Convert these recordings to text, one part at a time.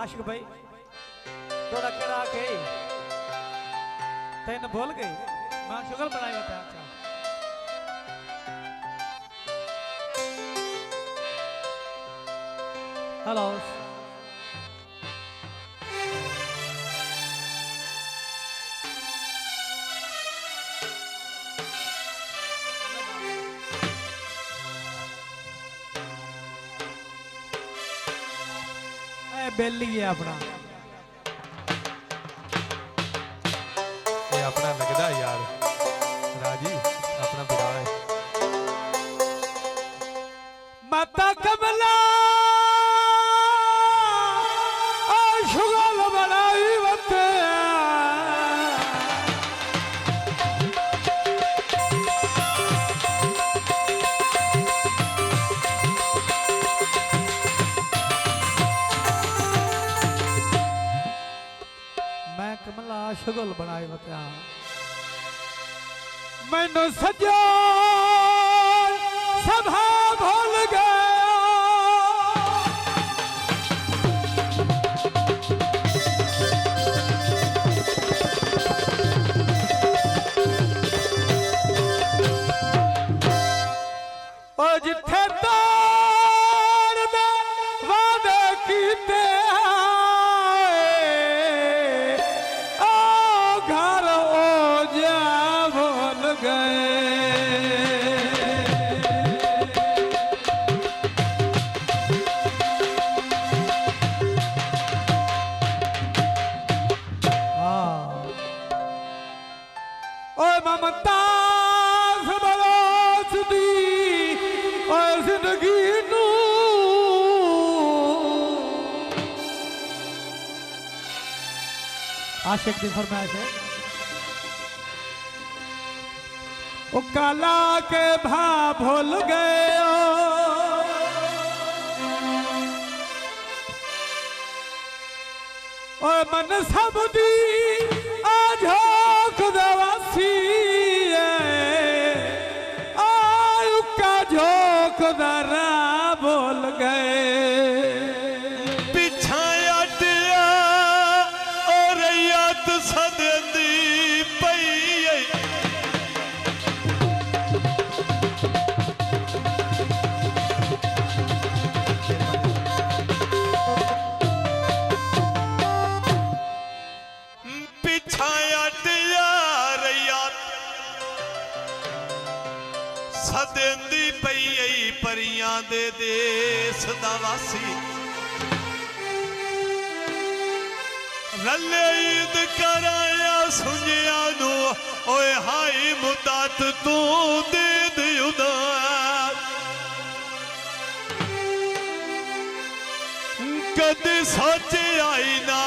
आशिक भाई थोड़ा केड़ा के तेन भूल गई मैं शुगर बनाई बता। अच्छा हेलो बेली है अपना ये अपना लगदा यार राजी अपना बिरा है माता कमला शुगल बनाई बते कमला शुगल बनाए बता मैनू सजो सभा भूल गया और जिथे तार में वादे कीते आशिक की फरमाइश है ओ काला के भा भूल गए ओ मन सब दी आज खुदावासी आयु का झोंक दरा भूल गए सदेंदी पई परियां दे देस दा वासी रले ईद कराया सुनिया नु ओए हाय मुदात तू दे दियुदा कदी सोचे आई ना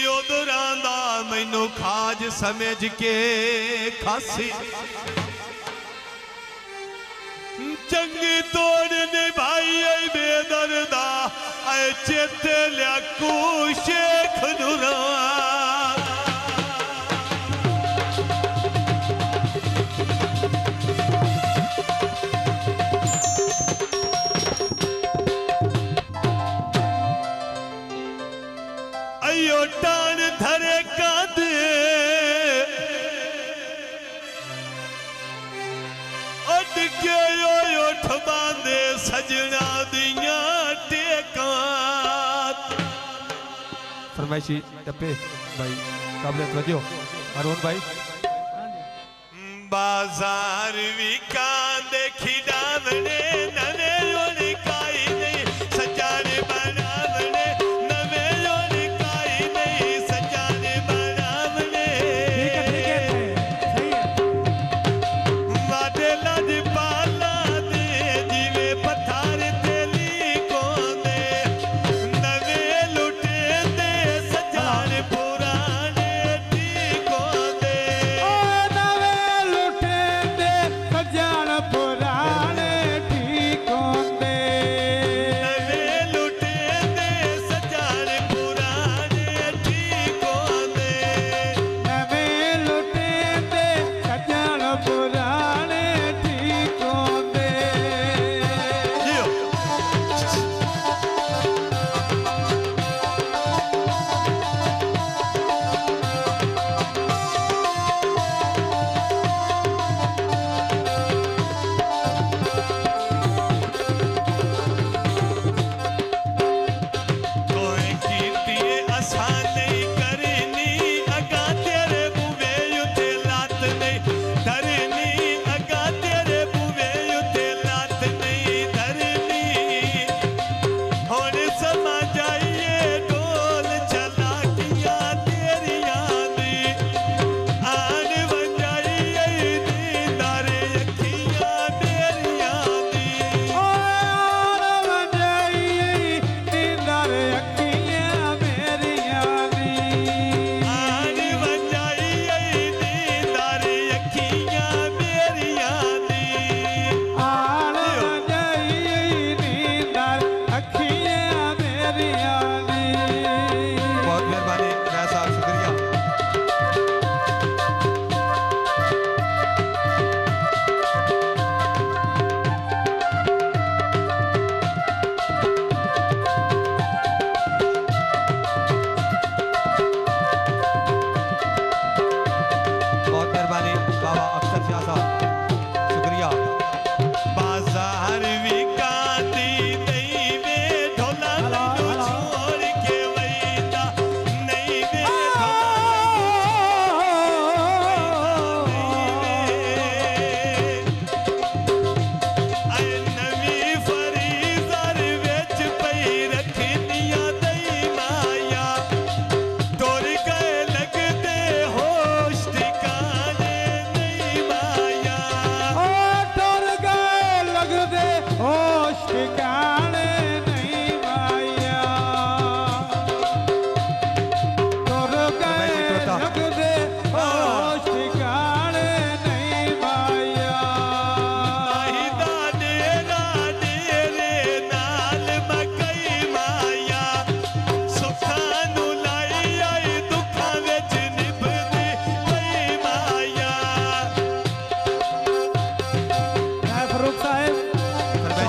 उदरांदा मैनू खाज समझ के खासी चंगी तोड़ निभाई बेदर्दा चेत लिया को शेख नुरा टाण धरे कांदे उठ के ओठ बांधे सजना दिया टेका फरमाइशी टप्पे भाई काबिल तवज्जो अरुण भाई बाजार भी कांदे खिडावने नवे ओली काई नहीं सजाने बनावने नवे ओली जान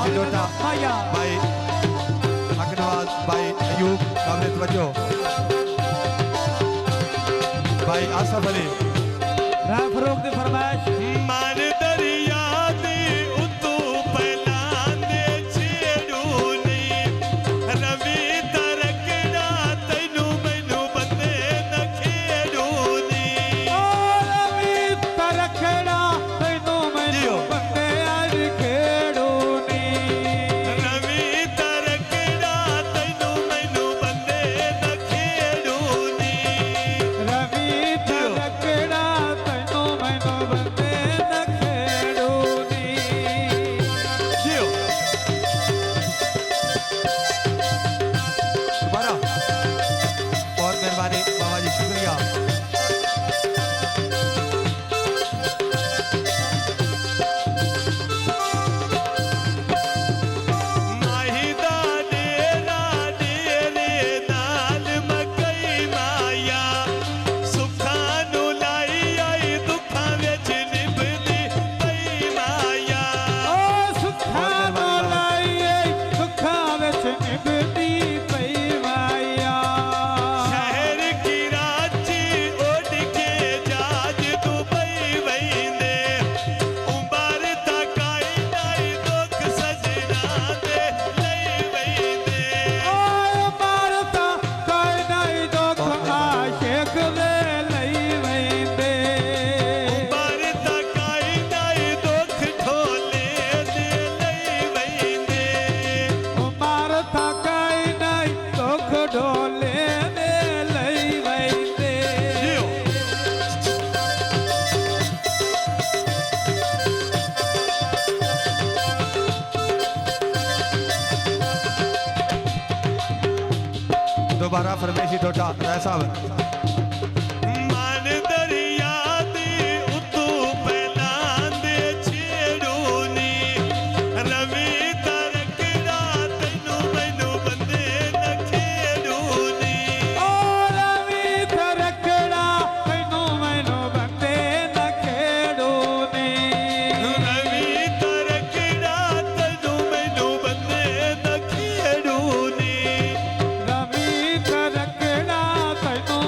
फरमाइशी डोटा माया भाई अकनवाज भाई अयूब काबिल तवज्जो भाई आसफ अली राय फरूक दी फरमाइश मान दरिया दी उतू पहलान दे छेड़ूनी रवि तरकड़ा तैनू मैनू बंदे न खेड़ूनी ओ रवि तरकड़ा तैनू मैनू बंदे अज खेड़ूनी रवि तरकड़ा तैनू मैनू बंदे न खेड़ूनी रवि तरकड़ा तैनू मैनू बंदे न खेड़ूनी जियो दोबारा बहुत मेहरबानी बाबा जी शुक्रिया माहिदा डेरा डेरे नाल मकई माया सुखां नू लाई आई दुखां विच निभदी पई माया ओ सुखां नू लाईए सुखां विच निभदी पई माया शहर कराची उड़ के जहाज दुबई वहींदे उंबर तक आई नाई दुख सजना दे लई वहींदे ओ मारता कोई नहीं दुख आशिक दे लई वैंदे उंबर तक आई नाई दुख ढोले दे लई वहींदे मारता कोई नहीं दुख ढोले दे लई वैंदे जियो दोबारा फरमाइशी डोटा राय साहब मान दरिया दी उतू पहलान दे छेड़ूनी रवि तरकड़ा तैनू मैनू बंदे न खेड़ूनी ओ रवि तरकड़ा तैनू मैनू बंदे न खेड़ूनी रवि तरकड़ा तैनू मैनू बंदे न खेड़ूनी रवि तरकड़ा तैनू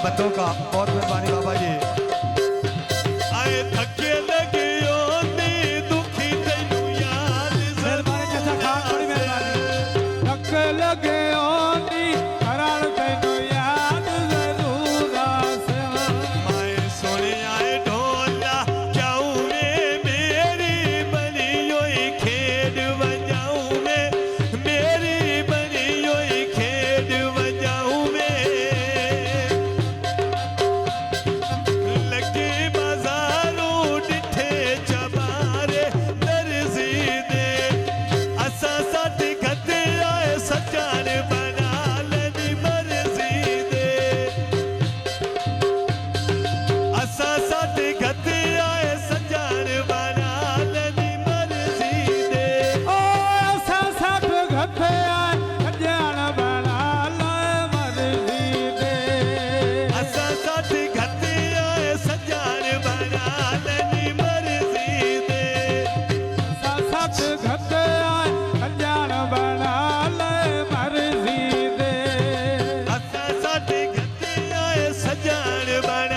बंदों का बहुत मेहरबानी बाबा जी आए थके लगे ओनी दुखी तैनू याद मेहरबानी चाचा खान बड़ी मेहरबानी धक लगे ओनी हराण तैनू याद जरूर आसे माए सोने आए ढोला जाऊं मैं मेरी बनी होई खेड बजाऊं मैं मेरी बनी होई खेड बजाऊं मैं लगे बाजारों डिठे चबारे दर्जी दे असा साथ खते आए सचार बना लेनी मर्जी दे असा साथ खते आए सचार बना लेनी मर्जी दे ओ असा साथ घते आए कल्याण बना ले मर्जी दे असा साथ खते आए सचार बना लेनी मर्जी दे असा साथ घते आए कल्याण बना ले मर्जी दे असा साथ खते आए सचार बना